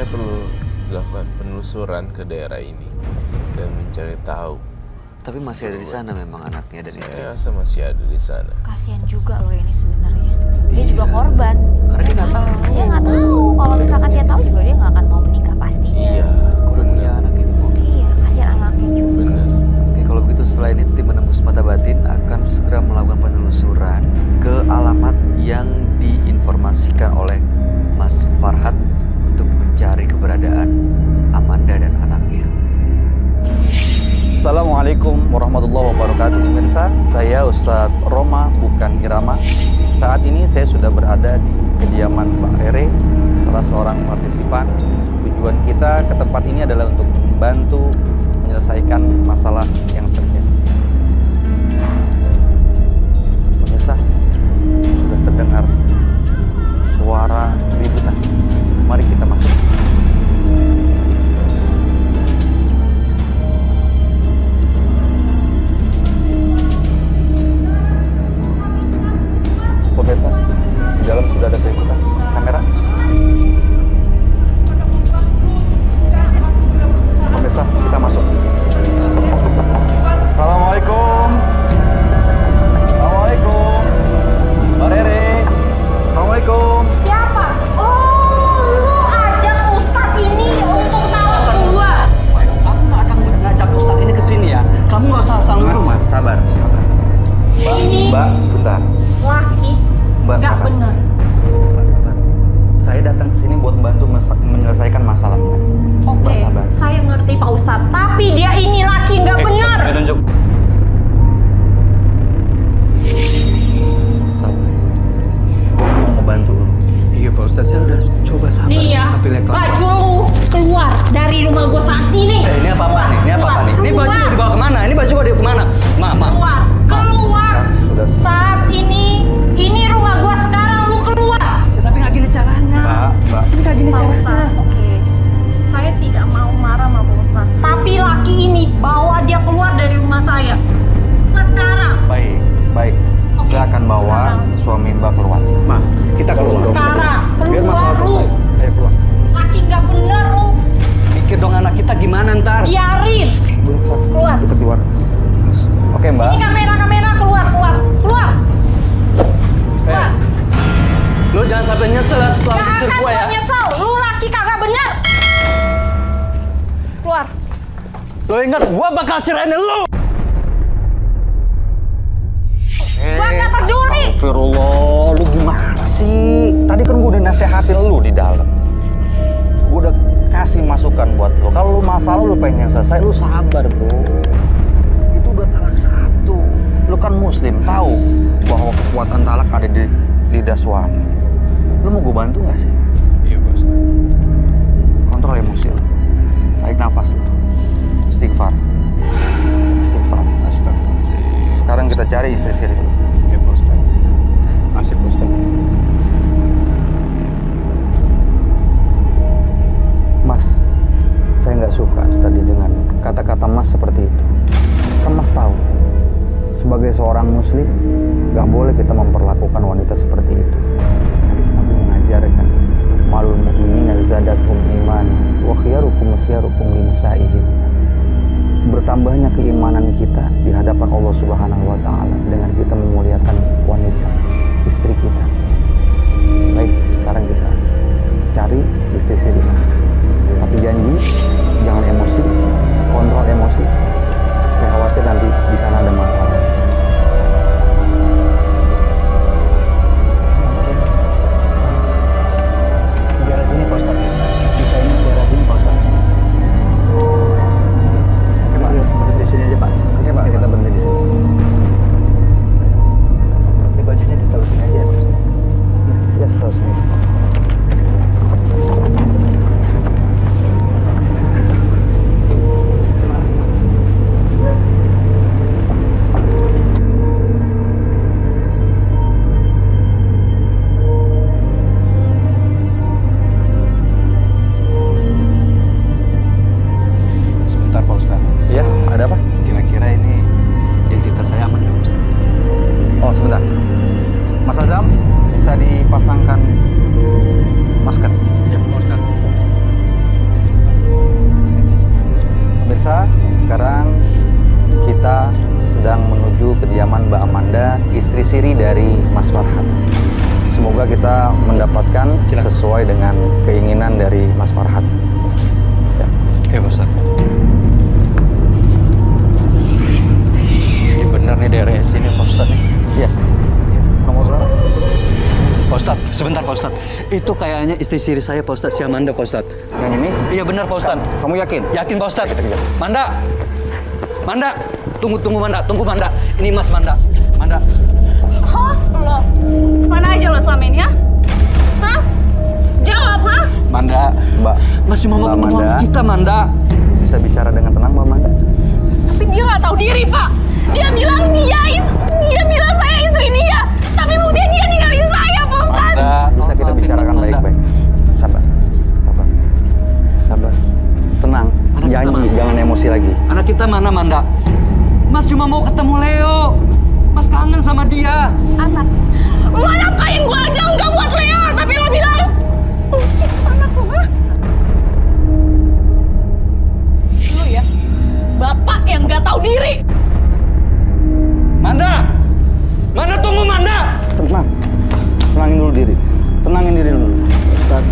saya perlu lakukan penelusuran ke daerah ini dan mencari tahu. Tapi masih ada di sana memang anaknya dan istri. Saya rasa masih ada di sana. Kasihan juga loh ini sebenarnya. Dia juga korban. Karena dia nggak tahu. Dia nggak tahu. Kalau misalkan dia tahu juga dia nggak akan mau menikah pastinya. Iya. Kalau udah punya anak ini mau. Iya, kasihan anaknya juga. Benar. Oke, kalau begitu setelah ini tim menembus mata batin akan segera melakukan penelusuran ke alamat yang diinformasikan oleh Mas Farhat untuk mencari keberadaan Amanda dan anaknya. Assalamualaikum warahmatullahi wabarakatuh. Pemirsa, saya Ustadz Roma bukan Irama. Saat ini saya sudah berada di kediaman Mbak Rere, salah seorang partisipan. Tujuan kita ke tempat ini adalah untuk membantu menyelesaikan masalah yang terjadi. Pemirsa, sudah terdengar suara keributan. Mari kita masuk. Pemirsa, di dalam sudah ada keributan. Kamera. Pemirsa, kita masuk. Assalamualaikum. Assalamualaikum. Mbak Rere. Assalamualaikum. Siapa? Oh, lu ajak Ustadz ini untuk tahu keluar. Aku nggak akan ngajak Ustadz ini ke sini ya. Kamu nggak usah asal nuduh, Mas. Sabar. Mbak, Ini Mbak, sebentar. laki Mbak, nggak sabar. bener. Mbak, sabar. Saya datang ke sini buat membantu menyelesaikan masalahnya. Oke, Mbak, sabar. saya ngerti Pak Ustadz. Tapi dia ini laki nggak bener. Ayo tunjuk. Sabar. Gue mau ngebantu lu. Iya Pak Ustadz, saya udah coba sabar. Nih ya, Tapi lihat baju lu keluar dari rumah gue saat ini. Ini apa-apa nih? Ini apa-apa nih? Ini baju mau dibawa kemana? Ini baju mau dibawa kemana? Mama. Keluar, keluar. Sudah. Saat ini rumah gue sekarang, lu keluar. Ya, tapi nggak gini caranya. Mbak. Ini nggak gini Pak caranya. Ustadz, oke. Saya tidak mau marah sama Pak Ustadz. Tapi laki ini bawa dia keluar dari rumah saya. Sekarang. Baik, baik. Oke, Saya akan bawa sekarang. suami Mbak keluar. Ma, kita keluar. Sekarang. Biar Keluar masalah lu. selesai. Ayo keluar. Laki nggak bener lu. Pikir dong anak kita gimana ntar. Biarin. Keluar. Kita keluar. Oke, Mbak. Ini kamera keluar. Keluar. Lo jangan sampai nyesel ya setelah Gak ngusir akan gue ya. gua nyesel. Lu laki kagak bener. Keluar. Lo ingat, gue bakal cerain lo. Gua gak peduli. Astagfirullah, lu gimana sih? Tadi kan gue udah nasehatin lu di dalam. Gue udah kasih masukan buat lu. Kalau lu masalah lu pengen selesai, lu sabar bro. Itu udah talak satu. Lu kan muslim, tahu bahwa kekuatan talak ada di lidah suami. Lu mau gue bantu nggak sih? Iya Pak Ustadz. Kontrol emosi lu. Tarik nafas lu. Istighfar. Astagfirullahaladzim. Sekarang kita cari istri Siri lu. Iya Pak Ustadz. Asik Pak Ustadz. Mas, saya nggak suka tadi dengan kata-kata Mas seperti itu. Kan Mas tahu, sebagai seorang muslim, nggak boleh kita memperlakukan wanita seperti itu. Hadis Nabi mengajarkan, malul mu'minina zadatum iman, wa khiyarukum linisa'ihim. Bertambahnya keimanan kita di hadapan Allah Subhanahu wa Ta'ala dengan kita memuliakan wanita, istri kita. Baik, sekarang kita cari istri Siri. Tapi janji, jangan emosi, kontrol emosi. Saya khawatir nanti di sana ada masalah. dengan keinginan dari Mas Farhat. Ya. Oke, Pak Ustadz. Ini benar nih daerah sini, Pak Ustadz nih. Iya. Nomor berapa? Pak Ustadz, sebentar Pak Ustadz. Itu kayaknya istri siri saya, Pak Ustadz, si Amanda, Pak Ustadz. Yang ini? Iya benar, Pak Ustadz. Kamu yakin? Yakin, Pak Ustadz. Kita kejar. Manda! Manda! Tunggu Manda, tunggu Manda. Ini Mas Manda. Manda. Oh, lo. Mana aja lo selama ini, ya? Hah? Jawab, hah? Manda. Mbak. Mas cuma mau Mbak ketemu Manda. sama kita, Manda. Bisa bicara dengan tenang, Mbak Manda? Tapi dia nggak tahu diri, Pak. Dia bilang dia bilang saya istri dia. Tapi buktinya dia ninggalin saya, Pak Ustadz. Manda. Bisa kita maafin bicarakan Mas Manda. baik-baik. Sabar. Sabar. Sabar. Tenang. Anak kita Janji, mana? jangan emosi lagi. Anak kita mana, Manda? Mas cuma mau ketemu Leo. Mas kangen sama dia. Anak. Lo nafkain gua aja enggak buat Leo. Tapi lo bilang, anak lo, hah? Lu ya, bapak yang nggak tahu diri. Manda! Manda, tunggu, Manda! Tenang. Tenangin dulu diri. Tenangin diri dulu. Ustadz,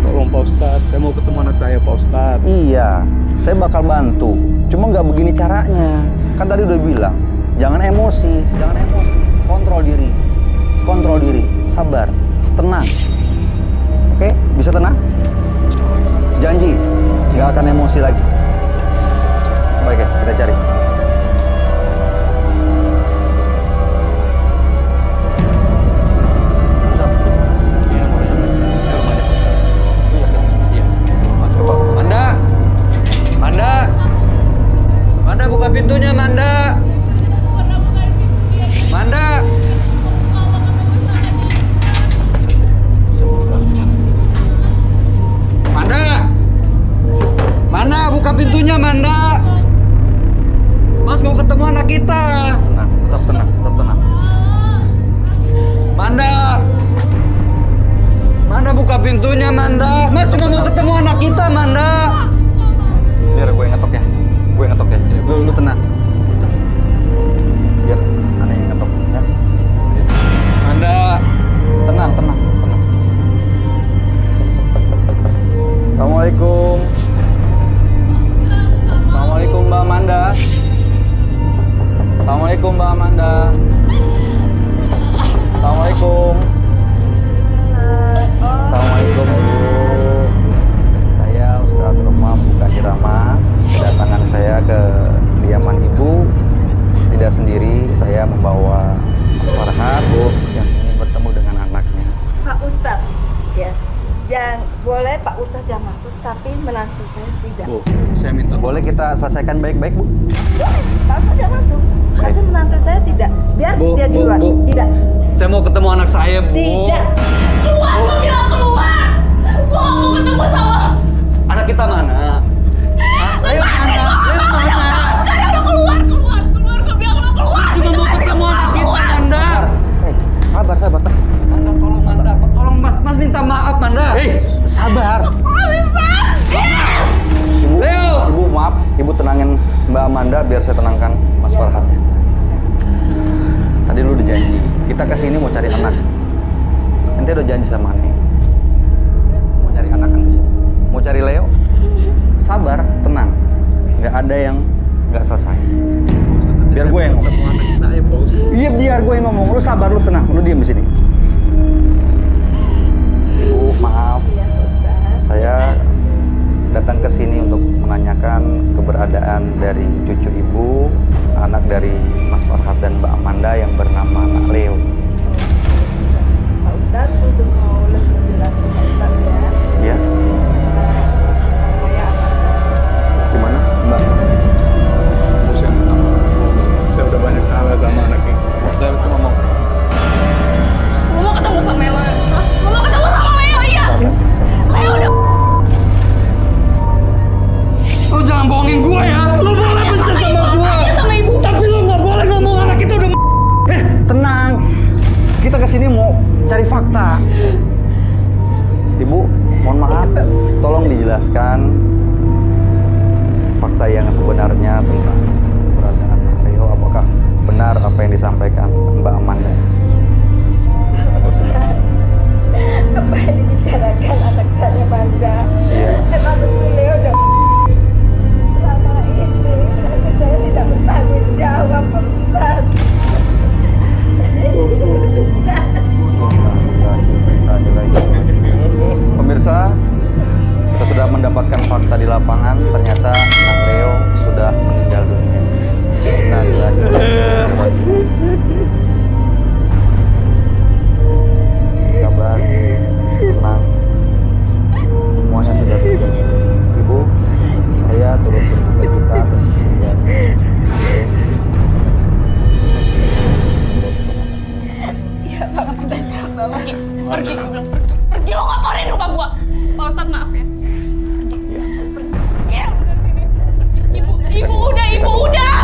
tolong Pak Ustadz, saya mau ketemu anak saya Pak Ustadz. Iya, saya bakal bantu. Cuma nggak begini caranya. Kan tadi udah bilang, jangan emosi, jangan emosi. Kontrol diri, sabar, tenang. Oke, bisa tenang? Janji, nggak akan emosi lagi. Baik ya, kita cari. Manda! Manda! Manda, buka pintunya, Manda! Manda! Manda! Mana? Buka pintunya, Manda! Mas mau ketemu anak kita! Tenang, tetap tenang, tetap tenang. Manda! Manda, buka pintunya, Manda! Mas cuma mau ketemu anak kita, Manda! Biar gue yang ngetok ya. Gue yang ngetok ya. Lu tenang. Biar aneh yang ngetok ya. Manda! Tenang, tenang, tenang. Assalamualaikum. Assalamualaikum Mbak Amanda. Assalamualaikum Mbak Amanda. Assalamualaikum. Assalamualaikum Bu. Saya Ustadz Rumah Buka Irama. Kedatangan saya ke kediaman Ibu tidak sendiri. Saya membawa Mas Farhat Bu yang ingin bertemu dengan anaknya. Pak Ustadz, ya, jangan boleh Pak Ustadz yang masuk, tapi menantu saya tidak. Bu, saya minta Boleh kita selesaikan baik-baik Bu? Boleh, Pak Ustadz yang masuk, tapi menantu saya tidak. Biar Bu, dia di Bu, luar. Bu. Tidak, Saya mau ketemu anak saya, Bu. tidak. Keluar, gua bilang keluar. Gua mau ketemu sama. Anak kita mana? Ayo mana? Ayo mana? Sekarang lo keluar. Gua bilang lo keluar. Cuma mau ketemu anak kita, Manda. Sabar, sabar. Manda, tolong Manda. Tolong Mas minta maaf, Manda. Sabar. Ibu, Leo. Ibu maaf, Ibu tenangin Mbak Amanda biar saya tenangkan Mas Farhat. Tadi lu udah janji, kita kesini mau cari anak. Nanti udah janji sama Neng. Mau cari anak kan kesini. Mau cari Leo. Sabar, tenang. Nggak ada yang nggak selesai. Biar gue yang ngomong. Ketemu anak saya, Bos. Iya biar gue yang ngomong. Lu sabar, lu tenang. Lu diam di sini. Ibu maaf, Iya, Pak Ustadz. saya datang ke sini untuk menanyakan keberadaan dari cucu ibu, anak dari Mas Farhat dan Mbak Amanda yang bernama Leo. Pak Ustadz, untuk mau lebih menjelaskan Pak Ustadz ya. Iya, Saya akan gimana Mbak? Saya minta maaf. Saya udah banyak salah sama anak ini. Saya cuma mau. Gua mau ketemu sama Leo. Hah? Gua mau ketemu sama Leo, iya. Leo udah. Lu jangan bohongin gua ya. Lu boleh benci sama gua. Sama ibu. Tapi lu nggak boleh ngomong anak kita udah. Tenang, kita kesini mau cari fakta. Ibu, mohon maaf, tolong dijelaskan fakta yang sebenarnya tentang keberadaan Leo. Apakah benar apa yang disampaikan Mbak Amanda? Apa yang dibicarakan anak saya, Manda? Emang betul Leo udah selama ini anak saya tidak bertanggung jawab, Pak Ustaz. Pemirsa, kita sudah mendapatkan fakta di lapangan. Ternyata anak Leo sudah meninggal dunia. Sabar, tenang. Semuanya sudah terjadi. Ibu, saya turut berduka cita atas kejadian. Ya Pak Ustadz, pergi, pergi, gue bilang pergi. Pergi, lo kotorin rumah gua. Pak Ustadz maaf ya. Pergi, dari sini. Ibu udah.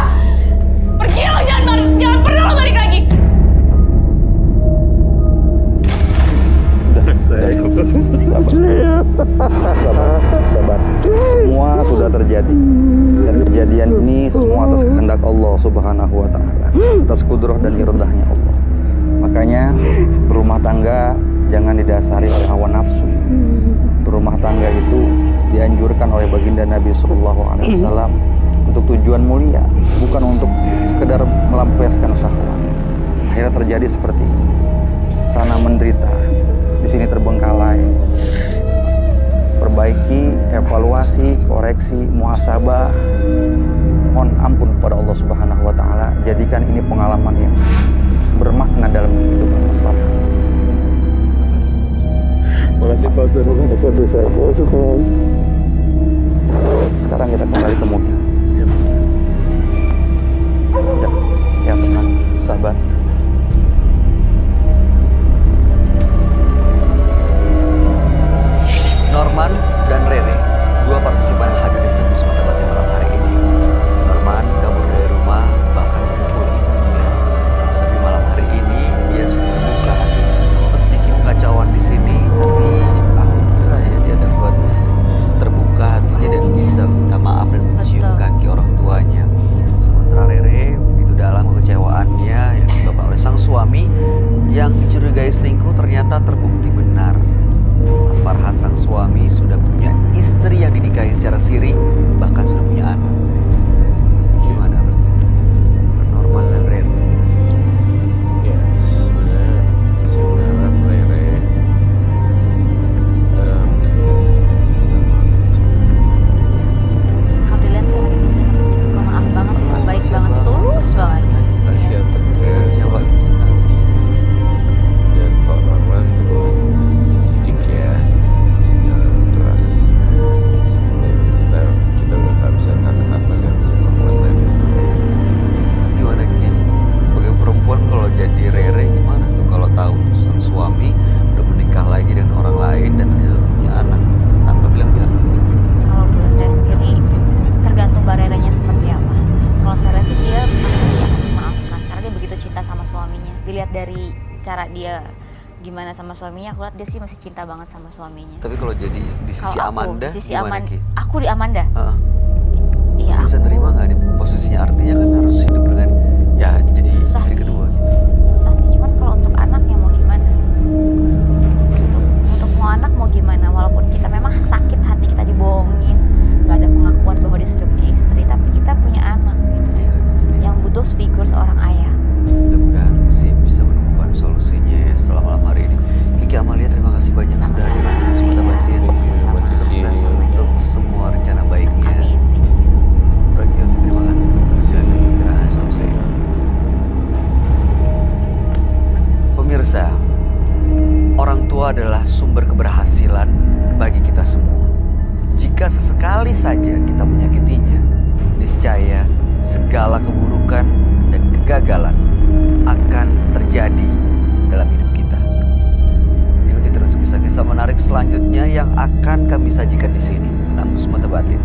Pergi lo, jangan pernah lo balik lagi. Sabar. Semua sudah terjadi. Dan kejadian ini semua atas kehendak Allah Subhanahu wa Ta'ala, atas kudrah dan iradahnya Allah. Makanya berumah tangga jangan didasari oleh hawa nafsu. Berumah tangga itu dianjurkan oleh baginda Nabi Sallallahu Alaihi Wasallam untuk tujuan mulia, bukan untuk sekedar melampiaskan syahwat. Akhirnya terjadi seperti ini. Sana menderita, di sini terbengkalai. Perbaiki, evaluasi, koreksi, muhasabah. Mohon ampun kepada Allah Subhanahu wa Ta'ala. Jadikan ini pengalaman yang bermakna dalam kehidupan Mas Farhat. Makasih Pak Ustaz. Sekarang kita kembali ke mobil. Ya, tenang, sabar. Norman dan Rere, dua partisipan yang hadir di penembus mata batin malam hari ini. Norman kabur dari rumah bahkan memukul ibunya. Tapi malam hari ini dia sudah terbuka hatinya. Sempat bikin kekacauan di sini, tapi alhamdulillah ya dia dapat terbuka hatinya dan bisa minta maaf dan mencium kaki orang tuanya. Sementara Rere begitu dalam kekecewaannya yang disebabkan oleh sang suami yang dicurigai selingkuh ternyata terbukti benar. Mas Farhat sang suami sudah punya istri yang dinikahi secara siri, bahkan sudah punya anak. Gimana Norman dan Rere? Ya, sebenarnya saya berharap Rere bisa maafin suami. Kalau dilihat sih orangnya bisa maaf banget, baik banget, tulus banget. Kasihan Rere Jawab. dan Pak Norman tuh dididik ya secara keras. Seperti itu kita udah kehabisan kata-kata si perempuan tadi untuk Gimana Ki? Sebagai perempuan kalau jadi Rere gimana tuh kalau tahu sang suami udah menikah lagi dengan orang lain dan ternyata punya anak tanpa bilang-bilang? Kalau buat saya sendiri, tergantung bareranya seperti apa. Kalau saya sih dia pasti akan memaafkan karena dia begitu cinta sama suaminya. Dilihat dari cara dia gimana sama suaminya, aku lihat dia sih masih cinta banget sama suaminya. Tapi kalau jadi di sisi Kalau Amanda di sisi gimana Ki? aku di Amanda. Heeh. Iya. Masih bisa terima nggak nih posisinya? Artinya kan harus hidup dengan ya jadi Susah istri sih. kedua gitu. Susah sih, cuman kalau untuk anaknya mau gimana? Untuk mau anak mau gimana? Walaupun kita memang sakit hati kita dibohongin, nggak ada pengakuan bahwa dia sudah punya istri, tapi kita punya anak gitu. Iya, jadi Yang butuh figur seorang ayah. mudah-mudahan sih bisa menemukan solusinya ya setelah malam hari ini. Kiki Amalia, terima kasih banyak sudah hadir di Semata Batin. Sama-sama. Sukses untuk semua rencana baiknya. Amin. Bro Kiyoshi, terima kasih. Pemirsa, orang tua adalah sumber keberhasilan bagi kita semua. Jika sesekali saja kita menyakitinya, niscaya segala keburukan dan kegagalan akan terjadi dalam hidup kita. Ikuti terus kisah-kisah menarik selanjutnya yang akan kami sajikan di sini. Nambus Mata Batin.